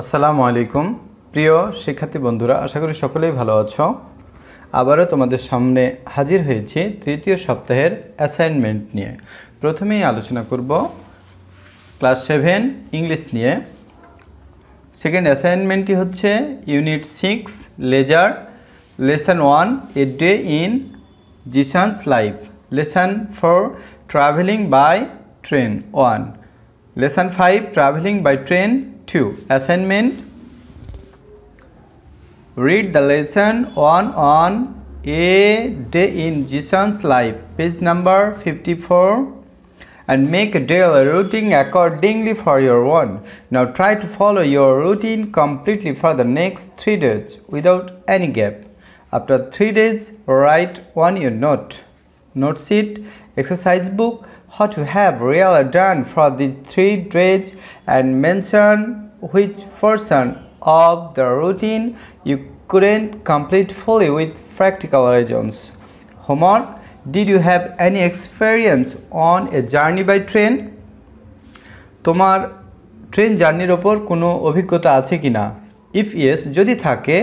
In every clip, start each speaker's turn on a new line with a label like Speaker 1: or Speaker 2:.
Speaker 1: আসসালামু আলাইকুম প্রিয় শিক্ষার্থী বন্ধুরা, আশা করি সকলেই ভালো আছো। আবারও তোমাদের সামনে হাজির হয়েছি তৃতীয় সপ্তাহের অ্যাসাইনমেন্ট নিয়ে। প্রথমেই আলোচনা করব ক্লাস 7 ইংলিশ নিয়ে। সেকেন্ড অ্যাসাইনমেন্টটি হচ্ছে unit 6 leisure, lesson 1 a day in Jisan's life, lesson 4 travelling by train 1, lesson 5 travelling by train 2. Assignment: read the lesson 1 on a day in Jason's life, page number 54, and make a daily routine accordingly for your one. Now try to follow your routine completely for the next 3 days without any gap. After 3 days, write on your note sheet, exercise book, what you have really done for these 3 days and mention which portion of the routine you couldn't complete fully with practical reasons. Homework: did you have any experience on a journey by train? তোমার train জার্নির ওপর কোনো অভিজ্ঞতা আছে কি না? If yes, যদি থাকে,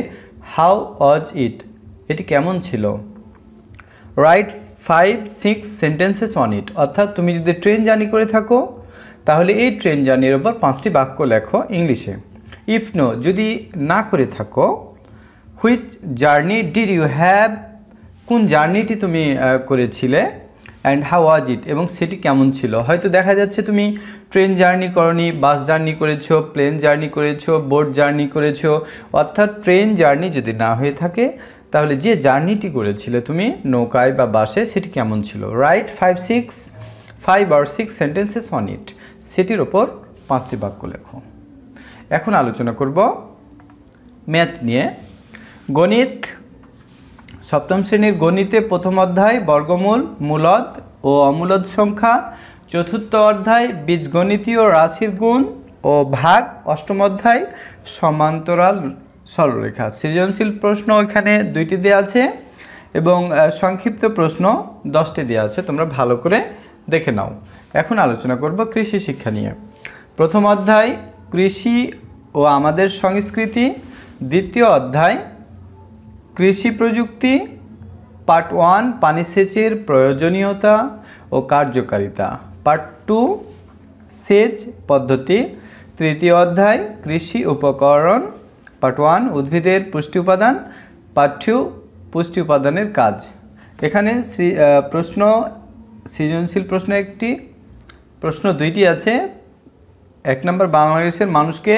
Speaker 1: হাউ ওয়াজ ইট, এটি কেমন ছিল? রাইট 5-6 সেন্টেন্সেস অন ইট, অর্থাৎ তুমি যদি ট্রেন জার্নি করে থাকো তাহলে এই ট্রেন জার্নির ওপর 5টি বাক্য লেখো ইংলিশে। ইফ নো, যদি না করে থাকো, which journey did you have, কোন জার্নিটি তুমি করেছিলে, অ্যান্ড হাউ ওয়াজ ইট, এবং সেটি কেমন ছিল। হয়তো দেখা যাচ্ছে তুমি ট্রেন জার্নি করনি, বাস জার্নি করেছো, প্লেন জার্নি করেছো, বোট জার্নি করেছো। অর্থাৎ ট্রেন জার্নি যদি না হয়ে থাকে তাহলে যে জার্নিটি করেছিলে তুমি নৌকায় বা বাসে, সেটি কেমন ছিল। Right 5 or 6 sentences on it, সেটির ওপর 5টি বাক্য লেখো। এখন আলোচনা করব ম্যাথ নিয়ে। গণিত, সপ্তম শ্রেণীর গণিতে প্রথম অধ্যায় বর্গমূল, মূলদ ও অমূলদ সংখ্যা, চতুর্থ অধ্যায় বীজগণিতীয় রাশির গুণ ও ভাগ, অষ্টম অধ্যায় সমান্তরাল সরলরেখা। সৃজনশীল প্রশ্ন এখানে 2টি দেওয়া আছে এবং সংক্ষিপ্ত প্রশ্ন 10টি দেওয়া আছে, তোমরা ভালো করে দেখে নাও। এখন আলোচনা করব কৃষি শিক্ষা নিয়ে। প্রথম অধ্যায় কৃষি ও আমাদের সংস্কৃতি, দ্বিতীয় অধ্যায় কৃষি প্রযুক্তি, পার্ট 1 পানি সেচের প্রয়োজনীয়তা ও কার্যকারিতা, পার্ট 2 সেচ পদ্ধতি, তৃতীয় অধ্যায় কৃষি উপকরণ, পার্ট 1 উদ্ভিদের পুষ্টি উপাদান, পার্ট 2 পুষ্টি উপাদানের কাজ। এখানে সৃজনশীল প্রশ্ন একটি, প্রশ্ন 2টি আছে। 1 নম্বর, বাংলাদেশের মানুষকে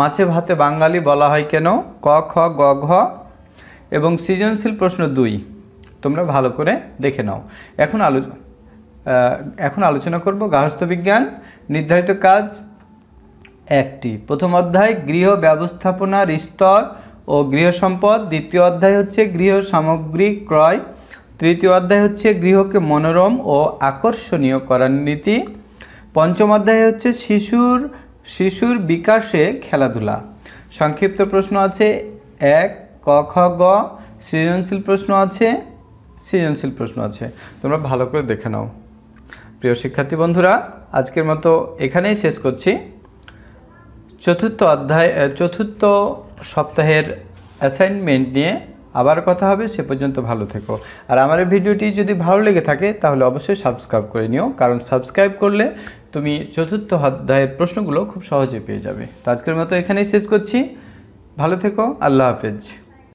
Speaker 1: মাছে ভাতে বাঙালি বলা হয় কেন, ক খ গ ঘ। এবং সৃজনশীল প্রশ্ন 2, তোমরা ভালো করে দেখে নাও। এখন আলোচনা করব গার্হস্থ্য বিজ্ঞান। নির্ধারিত কাজ 1টি। প্রথম অধ্যায় গৃহ ব্যবস্থাপনার স্তর ও গৃহ সম্পদ, দ্বিতীয় অধ্যায় হচ্ছে গৃহ সামগ্রী ক্রয়, তৃতীয় অধ্যায় হচ্ছে গৃহকে মনোরম ও আকর্ষণীয় করার নীতি, পঞ্চম অধ্যায় হচ্ছে শিশুর বিকাশে খেলাধুলা। সংক্ষিপ্ত প্রশ্ন আছে 1 ক খ গ, সৃজনশীল প্রশ্ন আছে, তোমরা ভালো করে দেখে নাও। প্রিয় শিক্ষার্থী বন্ধুরা, আজকের মতো এখানেই শেষ করছি। চতুর্থ সপ্তাহের অ্যাসাইনমেন্ট নিয়ে আবার কথা হবে। সে পর্যন্ত ভালো থেকো। আর আমার এই ভিডিওটি যদি ভালো লেগে থাকে তাহলে অবশ্যই সাবস্ক্রাইব করে নিও, কারণ সাবস্ক্রাইব করলে তুমি চতুর্থ অধ্যায়ের প্রশ্নগুলো খুব সহজে পেয়ে যাবে। তো আজকের মতো এখানেই শেষ করছি। ভালো থেকো, আল্লাহ হাফেজ।